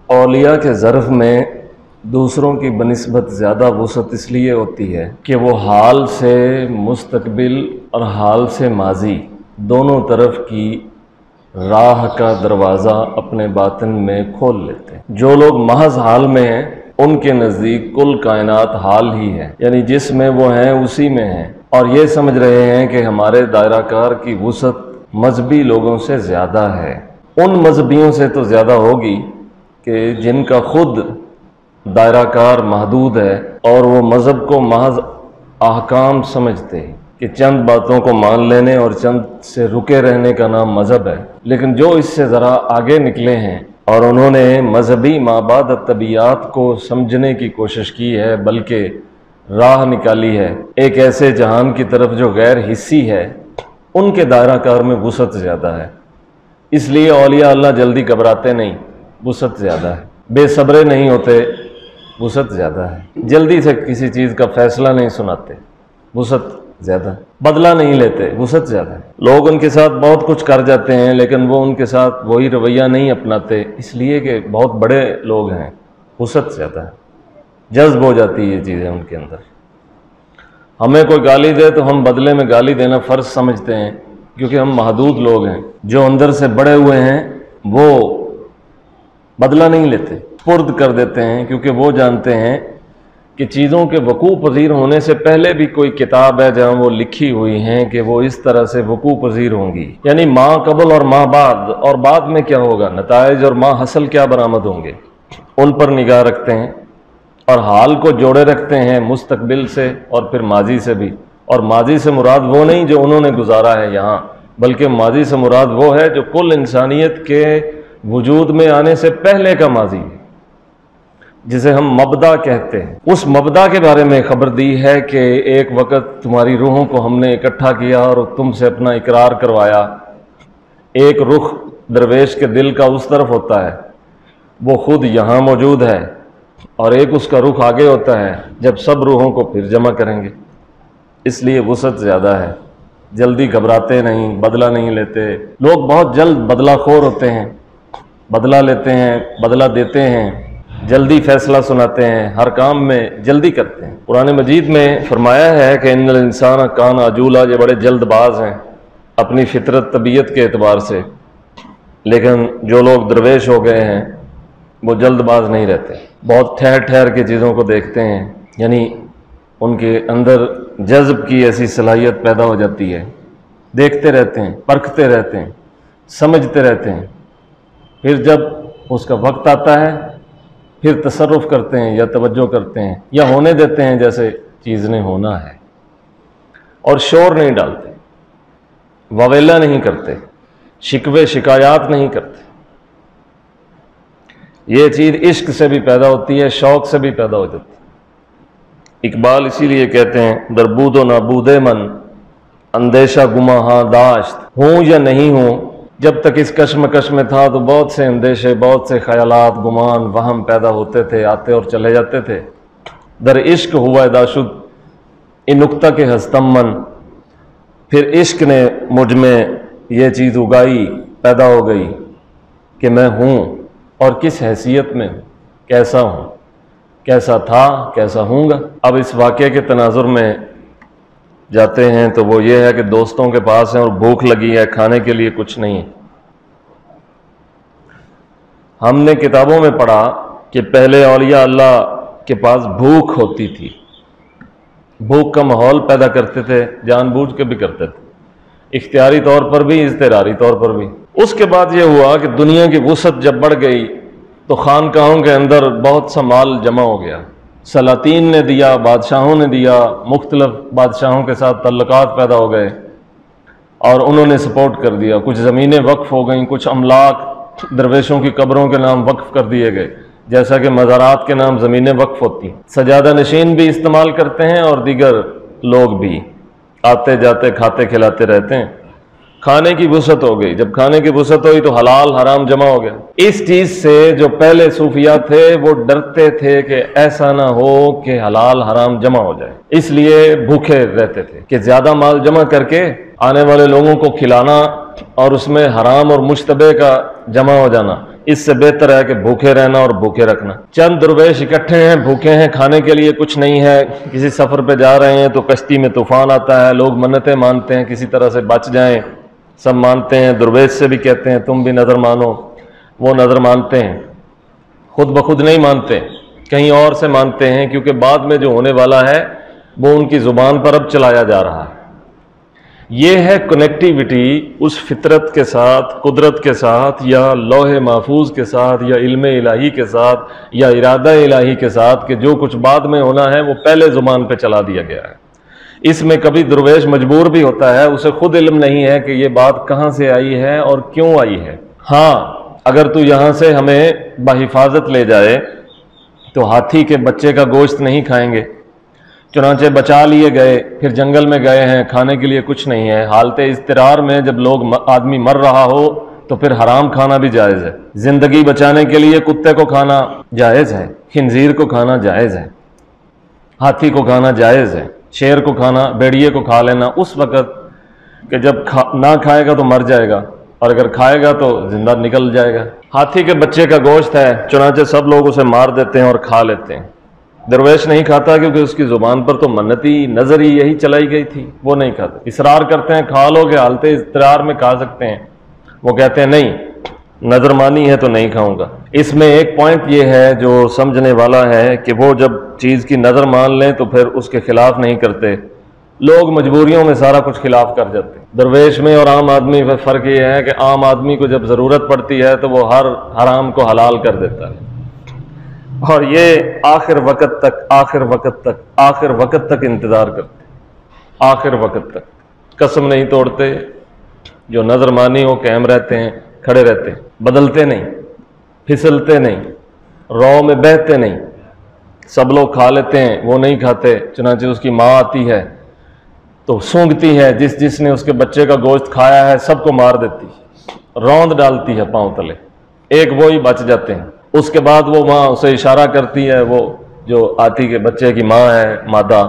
اولیاء کے ظرف میں دوسروں کی بنسبت زیادہ وسعت اس لیے ہوتی ہے کہ وہ حال سے مستقبل اور حال سے ماضی دونوں طرف کی راہ کا دروازہ اپنے باطن میں کھول لیتے ہیں۔ جو لوگ محض حال میں ہیں ان کے نزدیک کل کائنات حال ہی ہے، یعنی جس میں وہ ہیں اسی میں ہیں، اور یہ سمجھ رہے ہیں کہ ہمارے دائرہ کار کی وسعت مذہبی لوگوں سے زیادہ ہے۔ ان مذہبیوں سے تو زیادہ ہوگی کہ جن کا خود دائرہ کار محدود ہے اور وہ مذہب کو محض احکام سمجھتے ہیں کہ چند باتوں کو مان لینے اور چند سے رکے رہنے کا نام مذہب ہے۔ لیکن جو اس سے ذرا آگے نکلے ہیں اور انہوں نے مذہبی مابعد الطبیعیات کو سمجھنے کی کوشش کی ہے، بلکہ راہ نکالی ہے ایک ایسے جہان کی طرف جو غیر حسی ہے، ان کے دائرہ کار میں وسعت زیادہ ہے۔ اس لیے اولیاء اللہ جلدی گھبراتے نہیں، وسعت زیادہ ہے۔ بے صبرے نہیں ہوتے، وسعت زیادہ ہے۔ جلدی سے کسی چیز کا فیصلہ نہیں سناتے، وسعت زیادہ ہے۔ بدلہ نہیں لیتے، وسعت زیادہ ہے۔ لوگ ان کے ساتھ بہت کچھ کر جاتے ہیں لیکن وہ ان کے ساتھ وہی رویہ نہیں اپناتے، اس لیے کہ بہت بڑے لوگ ہیں، وسعت زیادہ ہے۔ جذب ہو جاتی ہے یہ چیزیں ان کے اندر۔ ہمیں کوئی گالی دے تو ہم بدلے میں گالی دینا فرض سمجھتے ہیں کیونکہ ہم محدود لوگ ہیں۔ جو اندر سے بڑے ہوئے ہیں وہ بدلہ نہیں لیتے، پرد کر دیتے ہیں، کیونکہ وہ جانتے ہیں کہ چیزوں کے وقوع پذیر ہونے سے پہلے بھی کوئی کتاب ہے جہاں وہ لکھی ہوئی ہیں کہ وہ اس طرح سے وقوع پذیر ہوں گی، یعنی ما قبل اور ما بعد، اور بعد میں کیا ہوگا، نتائج اور ما حصل کیا برآمد ہوں گے، ان پر نگاہ رکھتے ہیں اور حال کو جوڑے رکھتے ہیں مستقبل سے اور پھر ماضی سے بھی۔ اور ماضی سے مراد وہ نہیں جو انہوں نے گزارا ہے یہاں، بلکہ ماضی سے مراد وہ ہے جو کل انسانیت کے وجود میں آنے سے پہلے کا ماضی ہے، جسے ہم مبدا کہتے ہیں۔ اس مبدا کے بارے میں خبر دی ہے کہ ایک وقت تمہاری روحوں کو ہم نے اکٹھا کیا اور تم سے اپنا اقرار کروایا۔ ایک رخ درویش کے دل کا اس طرف ہوتا ہے، وہ خود یہاں موجود ہے، اور ایک اس کا رخ آگے ہوتا ہے جب سب روحوں کو پھر جمع کریں گے۔ اس لیے وسعت زیادہ ہے، جلدی گھبراتے نہیں، بدلہ نہیں لیتے۔ لوگ بہت جلد بدلہ خور ہوتے ہیں، بدلہ لیتے ہیں، بدلہ دیتے ہیں، جلدی فیصلہ سناتے ہیں، ہر کام میں جلدی کرتے ہیں۔ قرآن مجید میں فرمایا ہے کہ ان الانسان کان عجولا، یہ بڑے جلد باز ہیں اپنی فطرت طبیعت کے اعتبار سے، لیکن جو لوگ درویش ہو گئے ہیں وہ جلد باز نہیں رہتے، بہت ٹھہر ٹھہر کے چیزوں کو دیکھتے ہیں، یعنی ان کے اندر جذب کی ایسی صلاحیت پیدا ہو جاتی ہے، دیکھتے رہتے ہیں، پرکھتے رہتے ہیں، سمجھتے رہتے ہیں، پھر جب اس کا وقت آتا ہے پھر تصرف کرتے ہیں یا توجہ کرتے ہیں یا ہونے دیتے ہیں جیسے چیز نے ہونا ہے، اور شور نہیں ڈالتے، وویلا نہیں کرتے، شکوے شکایات نہیں کرتے۔ یہ چیز عشق سے بھی پیدا ہوتی ہے، شوق سے بھی پیدا ہو جاتی ہے۔ اقبال اسی لیے کہتے ہیں دربود و نابود من اندیشہ گما ہاں داشت، ہوں یا نہیں ہوں، جب تک اس کشمکش میں تھا تو بہت سے اندیشے، بہت سے خیالات، گمان، وہم پیدا ہوتے تھے، آتے اور چلے جاتے تھے۔ در عشق ہوا داشد ان نکتہ کے ہستم من، پھر عشق نے مجھ میں یہ چیز اگائی، پیدا ہو گئی کہ میں ہوں اور کس حیثیت میں ہوں، کیسا ہوں، کیسا تھا، کیسا ہوں گا۔ اب اس واقعے کے تناظر میں جاتے ہیں تو وہ یہ ہے کہ دوستوں کے پاس ہیں اور بھوک لگی ہے، کھانے کے لیے کچھ نہیں ہے۔ ہم نے کتابوں میں پڑھا کہ پہلے اولیاء اللہ کے پاس بھوک ہوتی تھی، بھوک کا ماحول پیدا کرتے تھے، جان بوجھ کے بھی کرتے تھے، اختیاری طور پر بھی، اضطراری طور پر بھی۔ اس کے بعد یہ ہوا کہ دنیا کی وسعت جب بڑھ گئی تو خانقاہوں کے اندر بہت سا مال جمع ہو گیا، سلاطین نے دیا، بادشاہوں نے دیا، مختلف بادشاہوں کے ساتھ تعلقات پیدا ہو گئے اور انہوں نے سپورٹ کر دیا، کچھ زمینیں وقف ہو گئیں، کچھ املاک درویشوں کی قبروں کے نام وقف کر دیے گئے، جیسا کہ مزارات کے نام زمینیں وقف ہوتی ہیں۔ سجادہ نشین بھی استعمال کرتے ہیں اور دیگر لوگ بھی آتے جاتے کھاتے کھلاتے رہتے ہیں۔ کھانے کی وسعت ہو گئی، جب کھانے کی وسعت ہوئی تو حلال حرام جمع ہو گیا۔ اس چیز سے جو پہلے صوفیاء تھے وہ ڈرتے تھے کہ ایسا نہ ہو کہ حلال حرام جمع ہو جائے، اس لیے بھوکے رہتے تھے کہ زیادہ مال جمع کر کے آنے والے لوگوں کو کھلانا اور اس میں حرام اور مشتبہ کا جمع ہو جانا، اس سے بہتر ہے کہ بھوکے رہنا اور بھوکے رکھنا۔ چند درویش اکٹھے ہیں، بھوکے ہیں، کھانے کے لیے کچھ نہیں ہے، کسی سفر پہ جا رہے ہیں تو کشتی میں طوفان آتا ہے، لوگ منتیں مانتے ہیں کسی طرح سے بچ جائیں، سب مانتے ہیں، درویش سے بھی کہتے ہیں تم بھی نظر مانو، وہ نظر مانتے ہیں، خود بخود نہیں مانتے، کہیں اور سے مانتے ہیں، کیونکہ بعد میں جو ہونے والا ہے وہ ان کی زبان پر اب چلایا جا رہا ہے۔ یہ ہے کنیکٹیوٹی اس فطرت کے ساتھ، قدرت کے ساتھ، یا لوح محفوظ کے ساتھ، یا علم الہی کے ساتھ، یا ارادہ الہی کے ساتھ، کہ جو کچھ بعد میں ہونا ہے وہ پہلے زبان پہ چلا دیا گیا ہے۔ اس میں کبھی درویش مجبور بھی ہوتا ہے، اسے خود علم نہیں ہے کہ یہ بات کہاں سے آئی ہے اور کیوں آئی ہے۔ ہاں، اگر تو یہاں سے ہمیں بحفاظت لے جائے تو ہاتھی کے بچے کا گوشت نہیں کھائیں گے، چنانچہ بچا لیے گئے، پھر جنگل میں گئے ہیں، کھانے کے لیے کچھ نہیں ہے، حالت اضطرار میں جب آدمی مر رہا ہو تو پھر حرام کھانا بھی جائز ہے۔ زندگی بچانے کے لیے کتے کو کھانا جائز ہے، خنزیر کو کھانا جائز ہے، ہاتھی کو کھانا جائز ہے، شیر کو کھانا، بھیڑیے کو کھا لینا اس وقت کہ جب نہ کھائے گا تو مر جائے گا، اور اگر کھائے گا تو زندہ نکل جائے گا۔ ہاتھی کے بچے کا گوشت ہے، چنانچہ سب لوگ اسے مار دیتے ہیں اور کھا لیتے ہیں۔ درویش نہیں کھاتا کیونکہ اس کی زبان پر تو منتی نظر ہی یہی چلائی گئی تھی، وہ نہیں کھاتا، اصرار کرتے ہیں کھا لو کہ حالت اضطرار میں کھا سکتے ہیں، وہ کہتے ہیں نہیں، نظر مانی ہے تو نہیں کھاؤں گا۔ اس میں ایک پوائنٹ یہ ہے جو سمجھنے والا ہے کہ وہ جب چیز کی نظر مان لیں تو پھر اس کے خلاف نہیں کرتے، لوگ مجبوریوں میں سارا کچھ خلاف کر جاتے ہیں۔ درویش میں اور عام آدمی میں فرق یہ ہے کہ عام آدمی کو جب ضرورت پڑتی ہے تو وہ ہر حرام کو حلال کر دیتا ہے، اور یہ آخر وقت تک انتظار کرتے، آخر وقت تک قسم نہیں توڑتے، جو نظر مانی ہو قائم رہتے ہیں، کھڑے رہتے ہیں، بدلتے نہیں، پھسلتے نہیں، رو میں بہتے نہیں۔ سب لوگ کھا لیتے ہیں، وہ نہیں کھاتے، چنانچہ اس کی ماں آتی ہے تو سونگتی ہے، جس نے اس کے بچے کا گوشت کھایا ہے سب کو مار دیتی، روند ڈالتی ہے پاؤں تلے، ایک وہی بچ جاتے ہیں۔ اس کے بعد وہ ماں اسے اشارہ کرتی ہے، وہ جو آتی کے بچے کی ماں ہے مادہ،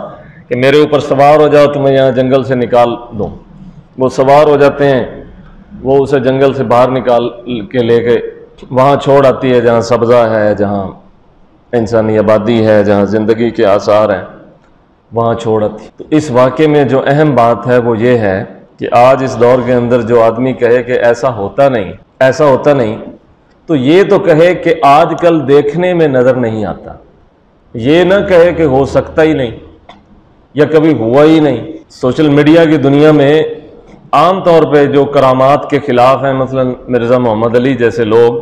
کہ میرے اوپر سوار ہو جاؤ، تمہیں یہاں جنگل سے نکال دوں۔ وہ سوار ہو جاتے ہیں، وہ اسے جنگل سے باہر نکال کے لے کے وہاں چھوڑ آتی ہے جہاں سبزہ ہے، جہاں انسانی آبادی ہے، جہاں زندگی کے آثار ہیں، وہاں چھوڑ آتی۔ تو اس واقعے میں جو اہم بات ہے وہ یہ ہے کہ آج اس دور کے اندر جو آدمی کہے کہ ایسا ہوتا نہیں، تو یہ تو کہے کہ آج کل دیکھنے میں نظر نہیں آتا، یہ نہ کہے کہ ہو سکتا ہی نہیں یا کبھی ہوا ہی نہیں۔ سوشل میڈیا کی دنیا میں عام طور پہ جو کرامات کے خلاف ہیں، مثلا مرزا محمد علی جیسے لوگ،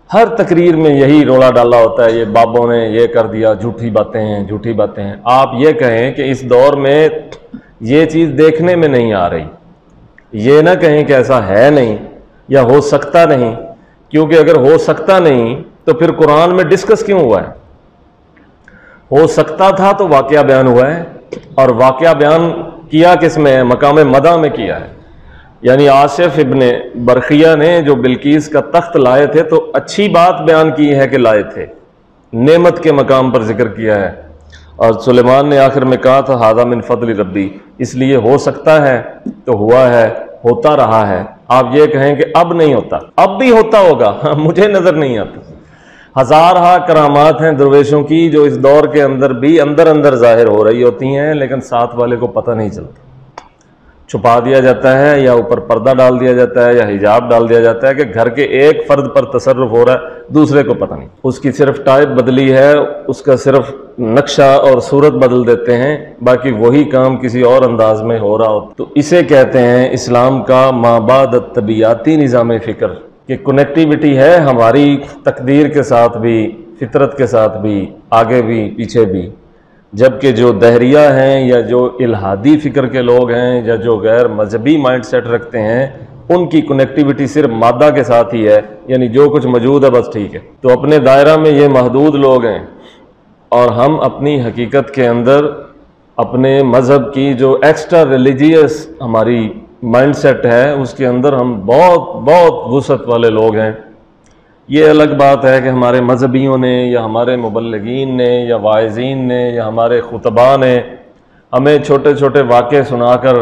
ہر تقریر میں یہی رولا ڈالا ہوتا ہے، یہ بابوں نے یہ کر دیا، جھوٹی باتیں ہیں۔ آپ یہ کہیں کہ اس دور میں یہ چیز دیکھنے میں نہیں آ رہی، یہ نہ کہیں کہ ایسا ہے نہیں یا ہو سکتا نہیں، کیونکہ اگر ہو سکتا نہیں تو پھر قرآن میں ڈسکس کیوں ہوا ہے؟ ہو سکتا تھا تو واقعہ بیان ہوا ہے، اور واقعہ بیان کیا کس میں ہے؟ مقام مدح میں کیا ہے۔ یعنی آصف ابن برقیہ نے جو بلقیس کا تخت لائے تھے تو اچھی بات بیان کی ہے کہ لائے تھے، نعمت کے مقام پر ذکر کیا ہے، اور سلیمان نے آخر میں کہا تھا ھذا من فضل ربی، اس لیے ہو سکتا ہے تو ہوا ہے، ہوتا رہا ہے۔ آپ یہ کہیں کہ اب نہیں ہوتا، اب بھی ہوتا ہوگا، مجھے نظر نہیں آتا۔ ہزارہ کرامات ہیں درویشوں کی جو اس دور کے اندر بھی اندر ظاہر ہو رہی ہوتی ہیں، لیکن ساتھ والے کو پتہ نہیں چلتا، چھپا دیا جاتا ہے، یا اوپر پردہ ڈال دیا جاتا ہے، یا حجاب ڈال دیا جاتا ہے کہ گھر کے ایک فرد پر تصرف ہو رہا ہے، دوسرے کو پتہ نہیں۔ اس کی صرف ٹائپ بدلی ہے، اس کا صرف نقشہ اور صورت بدل دیتے ہیں، باقی وہی کام کسی اور انداز میں ہو رہا ہوتا۔ تو اسے کہتے ہیں اسلام کا مابعد الطبیعاتی نظام فکر، کہ کنیکٹیوٹی ہے ہماری تقدیر کے ساتھ بھی، فطرت کے ساتھ بھی، آگے بھی پیچھے بھی۔ جبکہ جو دہریہ ہیں یا جو الہادی فکر کے لوگ ہیں یا جو غیر مذہبی مائنڈ سیٹ رکھتے ہیں، ان کی کنیکٹیوٹی صرف مادہ کے ساتھ ہی ہے، یعنی جو کچھ موجود ہے بس ٹھیک ہے۔ تو اپنے دائرہ میں یہ محدود لوگ ہیں، اور ہم اپنی حقیقت کے اندر اپنے مذہب کی جو ایکسٹرا ریلیجیس ہماری مائنڈ سیٹ ہے اس کے اندر ہم بہت وسعت والے لوگ ہیں۔ یہ الگ بات ہے کہ ہمارے مذہبیوں نے یا ہمارے مبلغین نے یا واعظین نے یا ہمارے خطباء نے ہمیں چھوٹے چھوٹے واقعے سنا کر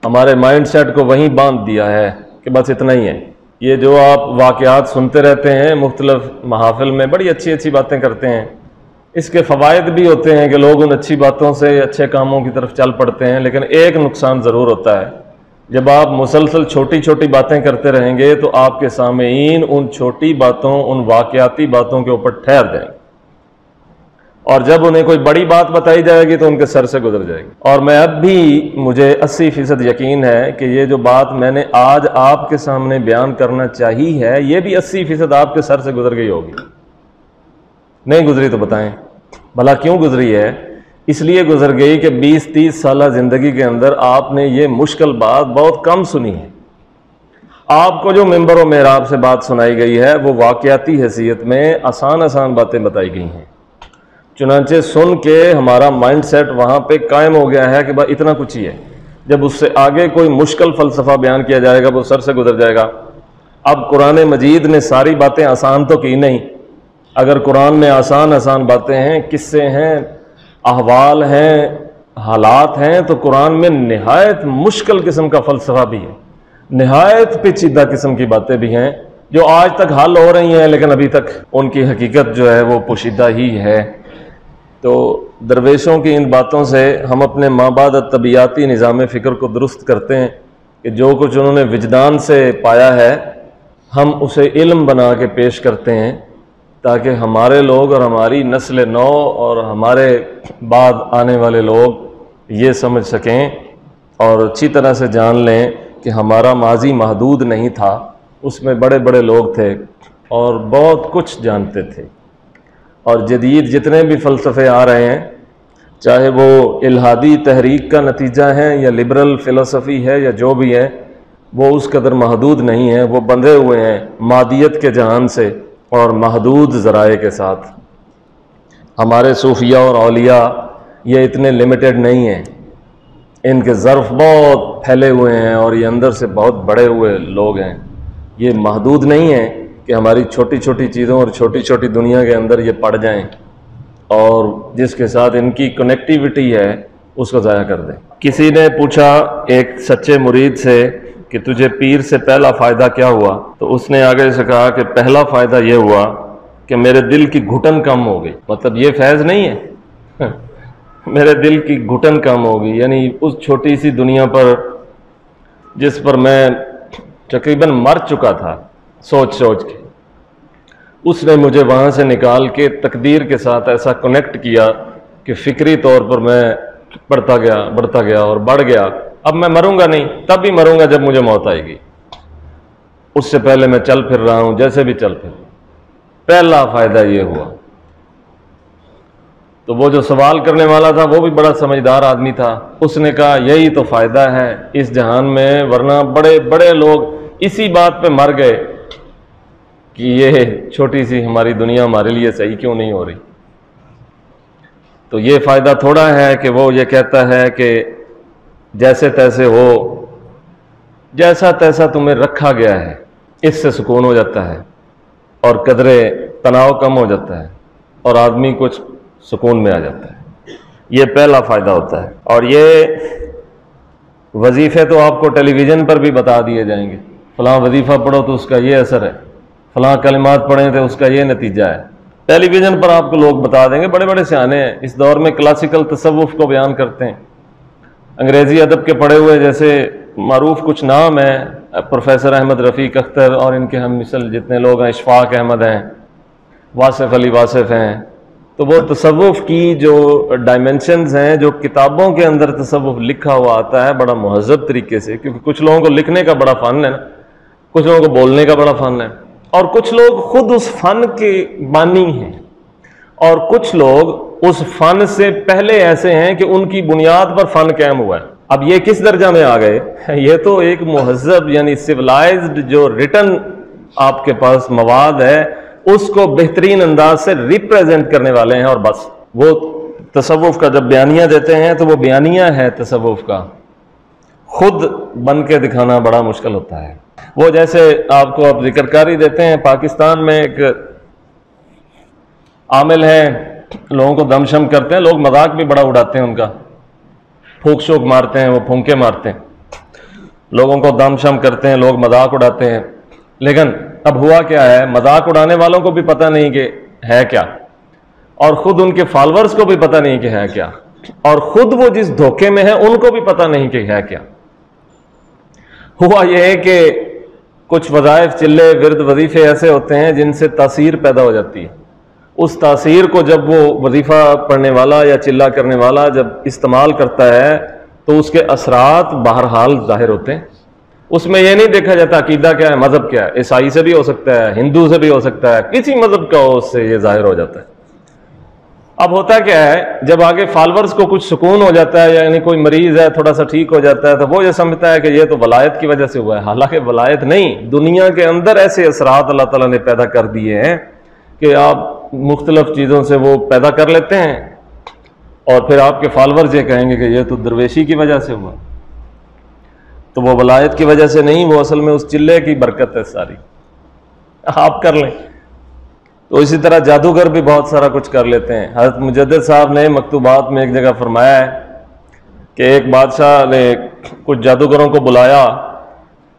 ہمارے مائنڈ سیٹ کو وہیں باندھ دیا ہے کہ بس اتنا ہی ہے، یہ جو آپ واقعات سنتے رہتے ہیں مختلف محافل میں، بڑی اچھی اچھی باتیں کرتے ہیں، اس کے فوائد بھی ہوتے ہیں کہ لوگ ان اچھی باتوں سے اچھے کاموں کی طرف چل پڑتے ہیں، لیکن ایک نقصان ضرور ہوتا ہے، جب آپ مسلسل چھوٹی چھوٹی باتیں کرتے رہیں گے تو آپ کے سامعین ان چھوٹی باتوں، ان واقعاتی باتوں کے اوپر ٹھہر جائیں گے، اور جب انہیں کوئی بڑی بات بتائی جائے گی تو ان کے سر سے گزر جائے گی۔ اور میں اب بھی مجھے 80% یقین ہے کہ یہ جو بات میں نے آج آپ کے سامنے بیان کرنا چاہی ہے، یہ بھی 80% آپ کے سر سے گزر گئی ہوگی۔ نہیں گزری تو بتائیں بھلا کیوں گزری ہے؟ اس لیے گزر گئی کہ 20-30 سالہ زندگی کے اندر آپ نے یہ مشکل بات بہت کم سنی ہے۔ آپ کو جو ممبر و محراب سے بات سنائی گئی ہے وہ واقعاتی حیثیت میں آسان آسان باتیں بتائی گئی ہیں، چنانچہ سن کے ہمارا مائنڈ سیٹ وہاں پہ قائم ہو گیا ہے کہ بس اتنا کچھ ہی ہے، جب اس سے آگے کوئی مشکل فلسفہ بیان کیا جائے گا وہ سر سے گزر جائے گا۔ اب قرآن مجید نے ساری باتیں آسان تو کی نہیں، اگر قرآن میں آسان آسان باتیں ہیں، قصے ہیں، احوال ہیں، حالات ہیں، تو قرآن میں نہایت مشکل قسم کا فلسفہ بھی ہے، نہایت پیچیدہ قسم کی باتیں بھی ہیں جو آج تک حل ہو رہی ہیں، لیکن ابھی تک ان کی حقیقت جو ہے وہ پوشیدہ ہی ہے۔ تو درویشوں کی ان باتوں سے ہم اپنے مابعد طبیعیاتی نظام فکر کو درست کرتے ہیں کہ جو کچھ انہوں نے وجدان سے پایا ہے ہم اسے علم بنا کے پیش کرتے ہیں، تاکہ ہمارے لوگ اور ہماری نسل نو اور ہمارے بعد آنے والے لوگ یہ سمجھ سکیں اور اچھی طرح سے جان لیں کہ ہمارا ماضی محدود نہیں تھا، اس میں بڑے بڑے لوگ تھے اور بہت کچھ جانتے تھے، اور جدید جتنے بھی فلسفے آ رہے ہیں، چاہے وہ الہادی تحریک کا نتیجہ ہے یا لبرل فلسفی ہے یا جو بھی ہے، وہ اس قدر محدود نہیں ہے، وہ بندھے ہوئے ہیں مادیت کے جہان سے اور محدود ذرائع کے ساتھ۔ ہمارے صوفیہ اور اولیاء یہ اتنے لمیٹڈ نہیں ہیں، ان کے ظرف بہت پھیلے ہوئے ہیں اور یہ اندر سے بہت بڑے ہوئے لوگ ہیں، یہ محدود نہیں ہیں کہ ہماری چھوٹی چھوٹی چیزوں اور چھوٹی چھوٹی دنیا کے اندر یہ پڑ جائیں اور جس کے ساتھ ان کی کنیکٹیوٹی ہے اس کو ضائع کر دیں۔ کسی نے پوچھا ایک سچے مرید سے کہ تجھے پیر سے پہلا فائدہ کیا ہوا؟ تو اس نے آگے سے کہا کہ پہلا فائدہ یہ ہوا کہ میرے دل کی گھٹن کم ہو گئی۔ مطلب یہ فیض نہیں ہے میرے دل کی گھٹن کم ہو گئی، یعنی اس چھوٹی سی دنیا پر جس پر میں تقریباً مر چکا تھا سوچ سوچ کے، اس نے مجھے وہاں سے نکال کے تقدیر کے ساتھ ایسا کنیکٹ کیا کہ فکری طور پر میں بڑھتا گیا اور بڑھ گیا۔ اب میں مروں گا نہیں، تب بھی مروں گا جب مجھے موت آئے گی، اس سے پہلے میں چل پھر رہا ہوں جیسے بھی چل پھر۔ پہلا فائدہ یہ ہوا۔ تو وہ جو سوال کرنے والا تھا وہ بھی بڑا سمجھدار آدمی تھا، اس نے کہا یہی تو فائدہ ہے اس جہان میں، ورنہ بڑے بڑے لوگ اسی بات پہ مر گئے کہ یہ چھوٹی سی ہماری دنیا ہمارے لیے صحیح کیوں نہیں ہو رہی۔ تو یہ فائدہ تھوڑا ہے کہ وہ یہ کہتا ہے کہ جیسے تیسے ہو، جیسا تیسا تمہیں رکھا گیا ہے، اس سے سکون ہو جاتا ہے اور قدرے تناؤ کم ہو جاتا ہے اور آدمی کچھ سکون میں آ جاتا ہے۔ یہ پہلا فائدہ ہوتا ہے۔ اور یہ وظیفے تو آپ کو ٹیلی ویژن پر بھی بتا دیے جائیں گے، فلاں وظیفہ پڑھو تو اس کا یہ اثر ہے، فلاں کلمات پڑھیں تو اس کا یہ نتیجہ ہے، ٹیلی ویژن پر آپ کو لوگ بتا دیں گے۔ بڑے بڑے سیانے ہیں اس دور میں کلاسیکل تصوف کو بیان کرتے ہیں، انگریزی ادب کے پڑھے ہوئے جیسے معروف کچھ نام ہیں، پروفیسر احمد رفیق اختر اور ان کے ہم مثل جتنے لوگ ہیں، اشفاق احمد ہیں، واصف علی واصف ہیں، تو وہ تصوف کی جو ڈائمنشنز ہیں، جو کتابوں کے اندر تصوف لکھا ہوا آتا ہے بڑا مہذب طریقے سے، کیونکہ کچھ لوگوں کو لکھنے کا بڑا فن ہے نا، کچھ لوگوں کو بولنے کا بڑا فن ہے، اور کچھ لوگ خود اس فن کے بانی ہیں، اور کچھ لوگ اس فن سے پہلے ایسے ہیں کہ ان کی بنیاد پر فن قائم ہوا ہے۔ اب یہ کس درجہ میں آ گئے؟ یہ تو ایک مہذب یعنی سیولائزڈ جو ریٹن آپ کے پاس مواد ہے اس کو بہترین انداز سے ریپریزنٹ کرنے والے ہیں، اور بس وہ تصوف کا جب بیانیہ دیتے ہیں تو وہ بیانیہ ہے تصوف کا، خود بن کے دکھانا بڑا مشکل ہوتا ہے۔ وہ جیسے آپ کو ذکر کاری دیتے ہیں، پاکستان میں ایک عامل ہے، لوگوں کو دم شم کرتے ہیں، لوگ مذاق بھی بڑا اڑاتے ہیں ان کا، پھونک شوک مارتے ہیں، وہ پھونکے مارتے ہیں، لوگوں کو دم شم کرتے ہیں، لوگ مذاق اڑاتے ہیں۔ لیکن اب ہوا کیا ہے، مذاق اڑانے والوں کو بھی پتہ نہیں کہ ہے کیا، اور خود ان کے فالورز کو بھی پتہ نہیں کہ ہے کیا، اور خود وہ جس دھوکے میں ہے ان کو بھی پتہ نہیں کہ ہے کیا۔ ہوا یہ ہے کہ کچھ وظائف، چلے، ورد، وظیفے ایسے ہوتے ہیں جن سے تاثیر پیدا ہو جاتی ہے۔ اس تاثیر کو جب وہ وظیفہ پڑھنے والا یا چلا کرنے والا جب استعمال کرتا ہے تو اس کے اثرات بہرحال ظاہر ہوتے ہیں۔ اس میں یہ نہیں دیکھا جاتا عقیدہ کیا ہے، مذہب کیا ہے، عیسائی سے بھی ہو سکتا ہے، ہندو سے بھی ہو سکتا ہے، کسی مذہب کا ہو، اس سے یہ ظاہر ہو جاتا ہے۔ اب ہوتا کیا ہے، جب آگے فالورز کو کچھ سکون ہو جاتا ہے، یعنی کوئی مریض ہے تھوڑا سا ٹھیک ہو جاتا ہے، تو وہ یہ سمجھتا ہے کہ یہ تو ولایت کی وجہ سے ہوا ہے، حالانکہ ولایت نہیں، دنیا کے اندر ایسے اثرات اللہ تعالیٰ نے پیدا کر دیے ہیں کہ آپ مختلف چیزوں سے وہ پیدا کر لیتے ہیں، اور پھر آپ کے فالورز یہ کہیں گے کہ یہ تو درویشی کی وجہ سے ہوا، تو وہ ولایت کی وجہ سے نہیں، وہ اصل میں اس چلے کی برکت ہے ساری، آپ کر لیں۔ تو اسی طرح جادوگر بھی بہت سارا کچھ کر لیتے ہیں۔ حضرت مجدد صاحب نے مکتوبات میں ایک جگہ فرمایا ہے کہ ایک بادشاہ نے کچھ جادوگروں کو بلایا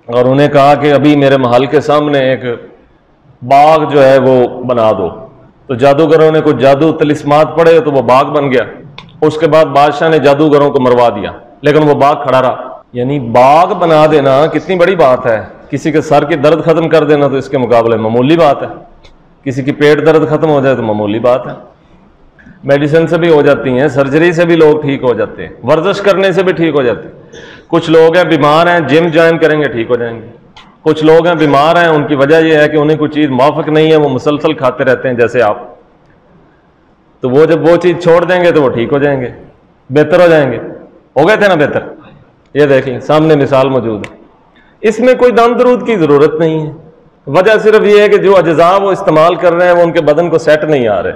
اور انہیں کہا کہ ابھی میرے محل کے سامنے ایک باغ جو ہے وہ بنا دو، تو جادوگروں نے کچھ جادو طلسمات پڑے تو وہ باغ بن گیا۔ اس کے بعد بادشاہ نے جادوگروں کو مروا دیا، لیکن وہ باغ کھڑا رہا۔ یعنی باغ بنا دینا کتنی بڑی بات ہے، کسی کے سر کی درد ختم کر دینا تو اس کے مقابلے معمولی بات ہے، کسی کی پیٹ درد ختم ہو جائے تو معمولی بات ہے۔ میڈیسن سے بھی ہو جاتی ہیں، سرجری سے بھی لوگ ٹھیک ہو جاتے ہیں، ورزش کرنے سے بھی ٹھیک ہو جاتے ہیں۔ کچھ لوگ ہیں بیمار ہیں، جم جوائن کریں گے ٹھیک ہو جائیں گے۔ کچھ لوگ ہیں بیمار ہیں، ان کی وجہ یہ ہے کہ انہیں کوئی چیز موافق نہیں ہے، وہ مسلسل کھاتے رہتے ہیں جیسے آپ، تو وہ جب وہ چیز چھوڑ دیں گے تو وہ ٹھیک ہو جائیں گے، بہتر ہو جائیں گے۔ ہو گئے تھے نا بہتر؟ یہ دیکھ لیں، سامنے مثال موجود ہے۔ اس میں کوئی دم درود کی ضرورت نہیں ہے، وجہ صرف یہ ہے کہ جو اجزاء وہ استعمال کر رہے ہیں وہ ان کے بدن کو سیٹ نہیں آ رہے۔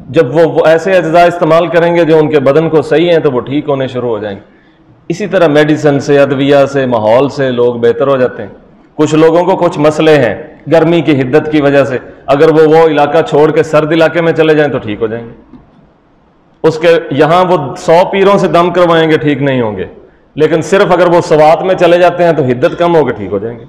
جب وہ ایسے اجزاء استعمال کریں گے جو ان کے بدن کو صحیح ہیں تو وہ ٹھیک ہونے شروع ہو جائیں گے۔ اسی طرح میڈیسن سے، ادویہ سے، ماحول سے لوگ بہتر ہو جاتے ہیں۔ کچھ لوگوں کو کچھ مسئلے ہیں گرمی کی حدت کی وجہ سے، اگر وہ علاقہ چھوڑ کے سرد علاقے میں چلے جائیں تو ٹھیک ہو جائیں گے۔ اس کے یہاں وہ 100 پیروں سے دم کروائیں گے ٹھیک نہیں ہوں گے، لیکن صرف اگر وہ سوات میں چلے جاتے ہیں تو حدت کم ہوگی، ٹھیک ہو جائیں گے۔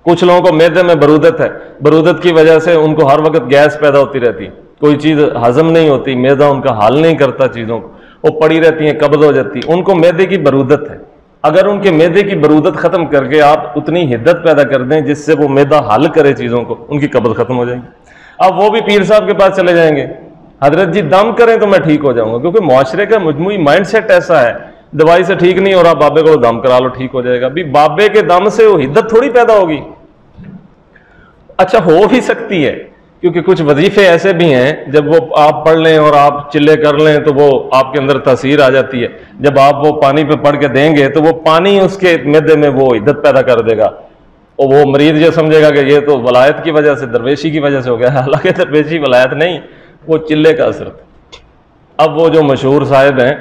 کچھ لوگوں کو معدے میں برودت ہے، برودت کی وجہ سے ان کو ہر وقت گیس پیدا ہوتی رہتی، کوئی چیز ہضم نہیں ہوتی، معدہ ان کا حل نہیں کرتا چیزوں کو، وہ پڑی رہتی ہیں، قبض ہو جاتی، ان کو معدے کی برودت ہے۔ اگر ان کے معدے کی برودت ختم کر کے آپ اتنی حدت پیدا کر دیں جس سے وہ معدہ حل کرے چیزوں کو، ان کی قبض ختم ہو جائے گی۔ اب وہ بھی پیر صاحب کے پاس چلے جائیں گے، حضرت جی دم کریں تو میں ٹھیک ہو جاؤں گا، کیونکہ معاشرے کا مجموعی مائنڈ سیٹ ایسا ہے، دوائی سے ٹھیک نہیں ہو رہا، بابے کو دم کرا لو ٹھیک ہو جائے گا۔ بھی بابے کے دم سے وہ حدت تھوڑی پیدا ہوگی۔ اچھا ہو بھی سکتی ہے، کیونکہ کچھ وظیفے ایسے بھی ہیں جب وہ آپ پڑھ لیں اور آپ چلے کر لیں تو وہ آپ کے اندر تاثیر آ جاتی ہے۔ جب آپ وہ پانی پہ پڑھ کے دیں گے تو وہ پانی اس کے معدے میں وہ حدت پیدا کر دے گا، اور وہ مریض یہ سمجھے گا کہ یہ تو ولایت کی وجہ سے، درویشی کی وجہ سے ہو گیا، حالانکہ درویشی ولایت نہیں، وہ چلے کا اثر تھا۔ اب وہ جو مشہور صاحب ہیں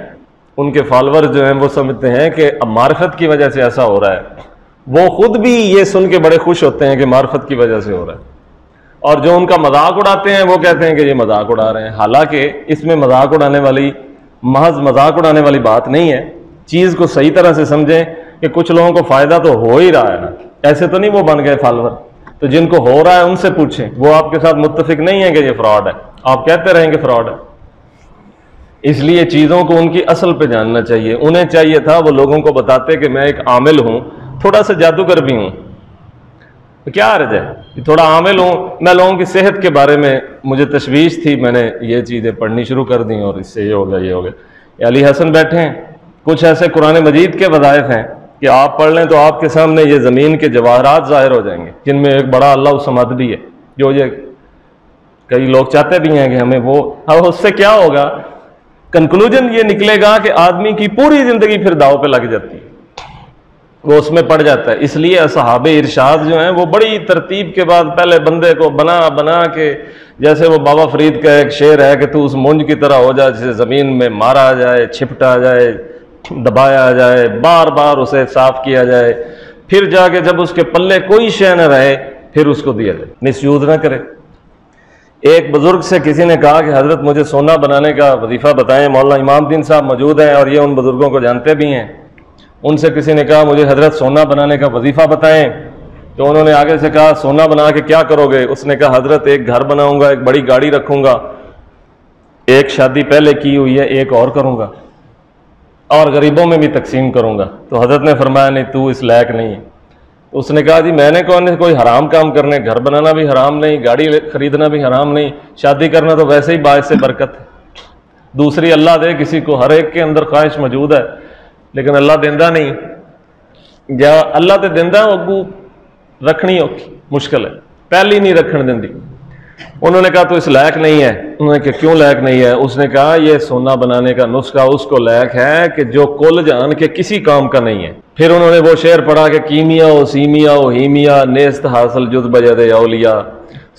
ان کے فالور جو ہیں وہ سمجھتے ہیں کہ اب معرفت کی وجہ سے ایسا ہو رہا ہے، وہ خود بھی یہ سن کے بڑے خوش ہوتے ہیں کہ معرفت کی وجہ سے ہو رہا ہے، اور جو ان کا مذاق اڑاتے ہیں وہ کہتے ہیں کہ یہ مذاق اڑا رہے ہیں، حالانکہ اس میں مذاق اڑانے والی، محض مذاق اڑانے والی بات نہیں ہے۔ چیز کو صحیح طرح سے سمجھیں کہ کچھ لوگوں کو فائدہ تو ہو ہی رہا ہے نا، ایسے تو نہیں وہ بن گئے فالور، تو جن کو ہو رہا ہے ان سے پوچھیں، وہ آپ کے ساتھ متفق نہیں ہے کہ یہ فراڈ ہے، آپ کہتے رہیں کہ فراڈ ہے۔ اس لیے چیزوں کو ان کی اصل پہ جاننا چاہیے۔ انہیں چاہیے تھا وہ لوگوں کو بتاتے کہ میں ایک عامل ہوں، تھوڑا سا جادوگر بھی ہوں، تو کیا عرض ہے کہ تھوڑا عامل ہوں، میں لوگوں کی صحت کے بارے میں مجھے تشویش تھی، میں نے یہ چیزیں پڑھنی شروع کر دیں اور اس سے یہ ہو گیا، یہ ہو گیا۔ علی حسن بیٹھے ہیں، کچھ ایسے قرآن مجید کے وظائف ہیں کہ آپ پڑھ لیں تو آپ کے سامنے یہ زمین کے جواہرات ظاہر ہو جائیں گے، جن میں ایک بڑا اللہ الصمد بھی ہے، جو یہ کئی لوگ چاہتے بھی ہیں کہ ہمیں وہ، اب اس سے کیا ہوگا، کنکلوژن یہ نکلے گا کہ آدمی کی پوری زندگی پھر داؤ پہ لگ جاتی ہے، وہ اس میں پڑ جاتا ہے۔ اس لیے اصحاب ارشاد جو ہیں وہ بڑی ترتیب کے بعد پہلے بندے کو بنا بنا کے، جیسے وہ بابا فرید کا ایک شعر ہے کہ تو اس مونج کی طرح ہو جائے جسے زمین میں مارا جائے، چھپٹا جائے، دبایا جائے، بار بار اسے صاف کیا جائے، پھر جا کے جب اس کے پلے کوئی شے نہ رہے پھر اس کو دیا جائے، مس یوز نہ کرے۔ ایک بزرگ سے کسی نے کہا کہ حضرت مجھے سونا بنانے کا وظیفہ بتائیں، مولانا امام الدین صاحب موجود ہیں اور یہ ان بزرگوں کو جانتے بھی ہیں۔ ان سے کسی نے کہا مجھے حضرت سونا بنانے کا وظیفہ بتائیں، تو انہوں نے آگے سے کہا سونا بنا کے کیا کرو گے؟ اس نے کہا حضرت ایک گھر بناؤں گا، ایک بڑی گاڑی رکھوں گا، ایک شادی پہلے کی ہوئی ہے ایک اور کروں گا، اور غریبوں میں بھی تقسیم کروں گا۔ تو حضرت نے فرمایا نہیں، تو اس لائق نہیں ہے۔ اس نے کہا جی میں نے کوئی حرام کام کرنے، گھر بنانا بھی حرام نہیں، گاڑی خریدنا بھی حرام نہیں، شادی کرنا تو ویسے ہی باعث سے برکت ہے۔ دوسری اللہ دے کسی کو، ہر ایک کے اندر خواہش موجود ہے لیکن اللہ دیندہ نہیں، یا اللہ تے دیندہ اگو رکھنی مشکل ہے، پہلی نہیں رکھن دیندی۔ انہوں نے کہا تو اس لائق نہیں ہے۔ انہوں نے کہا کیوں لائق نہیں ہے؟ اس نے کہا یہ سونا بنانے کا نسخہ اس کو لائق ہے کہ جو کل جان کے کسی کام کا نہیں ہے۔ پھر انہوں نے وہ شعر پڑھا کہ کیمیا و سیمیا و ہیمیا نیست حاصل جز بجد اولیاء،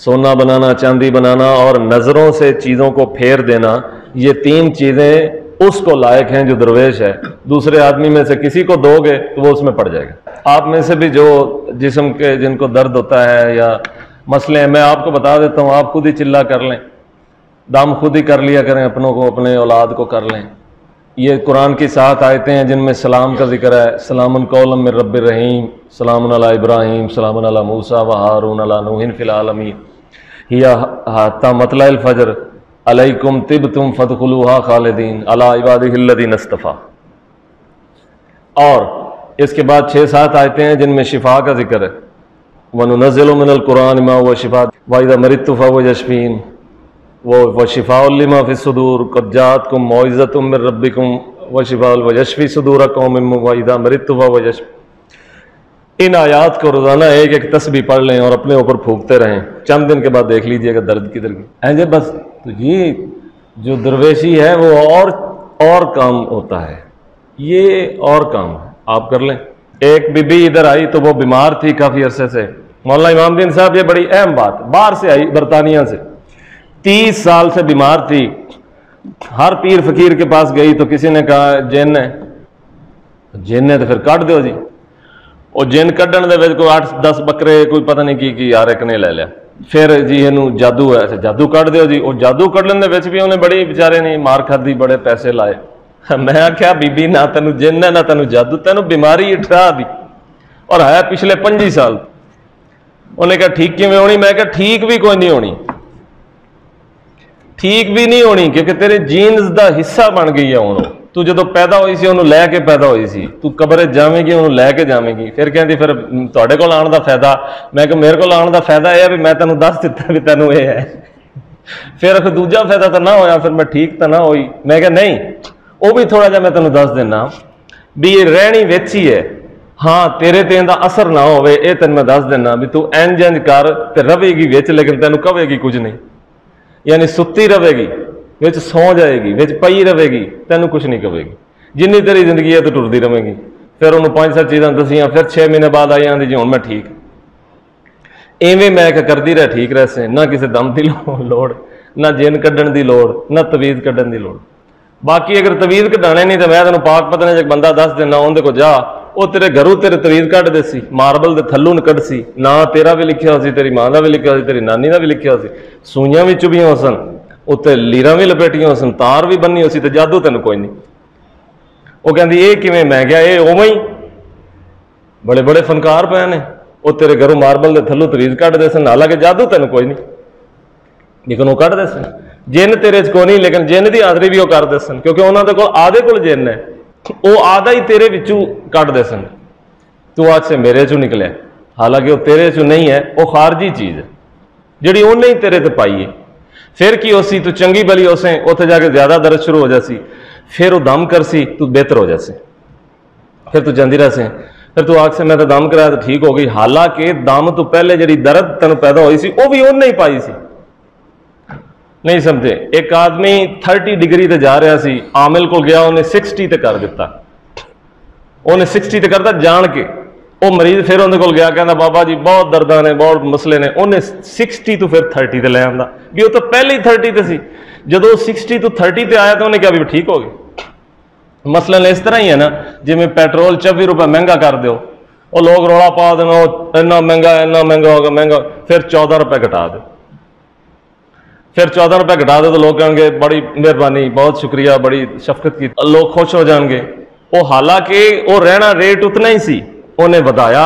سونا بنانا، چاندی بنانا اور نظروں سے چیزوں کو پھیر دینا، یہ تین چیزیں اس کو لائق ہیں جو درویش ہے، دوسرے آدمی میں سے کسی کو دو گے تو وہ اس میں پڑ جائے گا۔ آپ میں سے بھی جو جسم کے جن کو درد ہوتا ہے یا مسئلے ہیں، میں آپ کو بتا دیتا ہوں، آپ خود ہی چلا کر لیں، دم خود ہی کر لیا کریں، اپنوں کو، اپنے اولاد کو کر لیں۔ یہ قرآن کی 7 آیتیں ہیں جن میں سلام کا ذکر ہے، سلام قولا من رب الرحیم، سلام علی ابراہیم، سلام علی موسیٰ و ہارون علی نوح فی العالمین، ہی حتی مطلع الفجر، علیکم طبتم فادخلوہا خالدین، علی عبادہ الذین اصطفیٰ۔ اور اس کے بعد 6-7 آیتیں ہیں جن میں شفا کا ذکر ہے، وَنُنَزِّلُ مِنَ الْقُرْآنِ مَا هُوَ شِفَاءٌ وَإِذَا مَرِضْتُ فَهُوَ يَشْفِينِ وَشِفَاءٌ لِمَا فِي الصُّدُورِ قَدْ جَاءَتْكُم مَّوْعِظَةٌ مِّن رَّبِّكُمْ وَشِفَاءٌ وَيَشْفِي صُدُورَ قَوْمٍ وَإِذَا مَرِضْتُ فَهُوَ يَشْفِينِ۔ ان آیات کو روزانہ ایک ایک تسبیح پڑھ لیں اور اپنے اوپر پھونکتے رہیں، چند دن کے بعد دیکھ لیجئے گا درد کدھر گئی۔ جی بس تو یہ جو درویشی ہے وہ اور کام ہوتا ہے، یہ اور کام ہے، آپ کر لیں۔ ایک بی بی ادھر آئی تو وہ بیمار تھی کافی عرصے سے، مولانا امام الدین صاحب، یہ بڑی اہم بات، باہر سے آئی، برطانیہ سے، 30 سال سے بیمار تھی، ہر پیر فقیر کے پاس گئی تو کسی نے کہا جن ہے، جن ہے تو پھر کٹ دیو جی، اور جن کڈن دے وچ کوئی 8-10 بکرے کوئی پتہ نہیں کی یار ایک نے لے لیا، پھر جی اینو جادو ہے، اچھا جادو کٹ دیو جی، اور جادو کڈن دے وچ بھی انہیں بڑی بیچارے نے مار کھدی، بڑے پیسے لائے۔ میں آخیا بی بی نہ تینوں جن ہے نہ تینوں جادو، تینوں بیماری اٹھا دی، اور ہے پچھلے 25 سال۔ انہیں کہا ٹھیک کیویں ہونی؟ میں کہا ٹھیک بھی کوئی نہیں ہونی، ٹھیک بھی نہیں ہونی، کیونکہ تیرے جینز دا حصہ بن گئی ہے ہوں۔ تو جدو پیدا ہوئی سی انہوں لے کے پیدا ہوئی سی، تو قبر جاویں گی انہوں لے کے جاویں گی۔ پھر کہندی پھر تواڈے کول آن دا فائدہ؟ میں کہ میرے کول آن دا فائدہ یہ ہے بھی میں تینوں دس دیتا بھی تینوں یہ ہے، پھر دوجا فائدہ تو نہ ہویا، پھر میں ٹھیک تو نہ ہوئی۔ میں کہ نہیں، وہ بھی تھوڑا جا میں تینوں دس دینا بھی یہ رہنی ویچی ہے، ہاں تیرے تے دا اثر نہ ہوئے، اے تین میں دس دینا بھی تو اینج کر تے روے گی ویچ، لیکن تینوں کہے گی کچھ نہیں، یعنی ستی رہے گی، وچ سو جائے گی، وچ پئی رہے گی، تینوں کچھ نہیں کہے گی، جنی تیری زندگی ہے تو ٹردی رہے گی۔ پھر انہوں 5-7 چیزاں دسیاں، پھر 6 مہینے بعد آئی آندی جی ہوں میں ٹھیک، ایویں میں کردی رہ ٹھیک رہ سے، نہ کسی دم دی لوڑ، نہ جن کڈن دی لوڑ، نہ تویز کڈن دی لوڑ۔ باقی اگر تویز کڈانے نہیں تو میں تینوں پاک پتہ نہیں ایک بندہ دس دینا، اندر کو جا، وہ تیرے گھروں تیرے تویز کٹ دے سی، ماربل دے تھلوں کٹ سی، نہ تیرا بھی لکھیا ہو سی، تیری ماں کا بھی لکھیا ہو سی، تیری نانی کا بھی لکھیا ہو سی، سوئیاں بھی چبھیاں ہو سن، اتنے لیراں بھی لپیٹیاں ہو سن، تار بھی بننی ہو سی، تو جادو تینوں کوئی نہیں۔ وہ کہندی اے کیویں؟ میں کہا اے اوویں ہی، بڑے بڑے فنکار پے نے، وہ تیرے گھروں ماربل دے تھلوں تویز کٹ دے سن، حالانکہ جادو تینوں کوئی نہیں، لیکن وہ کٹ دے سن۔ جن تیرے چ کوئی نہیں، لیکن جن دی حاضری بھی وہ کر دے سن، کیونکہ انہوں دے کول آدھے کول جن ہے، وہ آدھا ہی تیرے وچوں کٹ دے سن۔ تو آج سے میرے چوں نکلے، حالانکہ وہ تیرے چوں نہیں ہے، وہ خارجی چیز ہے جڑی انہیں ہی تیرے تے پائی ہے۔ پھر کی ہو سی؟ تو چنگی بلی ہو سیں، اتنے جا کے زیادہ درد شروع ہو جاسی، پھر وہ دم کر سی تو بہتر ہو جاسی، پھر تو جاندی رہ سیں، پھر تو آگ سے میں تو دم کرایا تو ٹھیک ہو گئی، حالانکہ دم تو پہلے جڑی درد تینوں پیدا ہوئی سی وہ بھی انہیں ہی پائی سی۔ نہیں سمجھے؟ ایک آدمی 30 ڈگری تے جا رہا سی، عامل کو گیا، انہیں 60 تے کر دیتا، انہیں 60 تے کرتا جان کے، وہ مریض پھر اندر کول گیا، کہنا بابا جی بہت درداں نے، بہت مسئلے نے، انہیں 60 تو پھر 30 تے لے آندا بھی، وہ تو پہلے ہی 30 تے سی، جدو 60 تو 30 تے آیا تو انہیں کہا بھی ٹھیک ہو گئے۔ مسئلہ اس طرح ہی ہے نا، جی میں پیٹرول 24 روپے مہنگا کر دیو، وہ لوگ رولا پا دینا اتنا مہنگا ہوگا مہنگا، پھر 14 روپے گھٹا دو، پھر 14 روپے گھٹا دو تو لوگ کہیں گے بڑی مہربانی، بہت شکریہ، بڑی شفقت کی، لوگ خوش ہو جان گے۔ وہ حالانکہ وہ رہنا ریٹ اتنا ہی سی، انہیں بدایا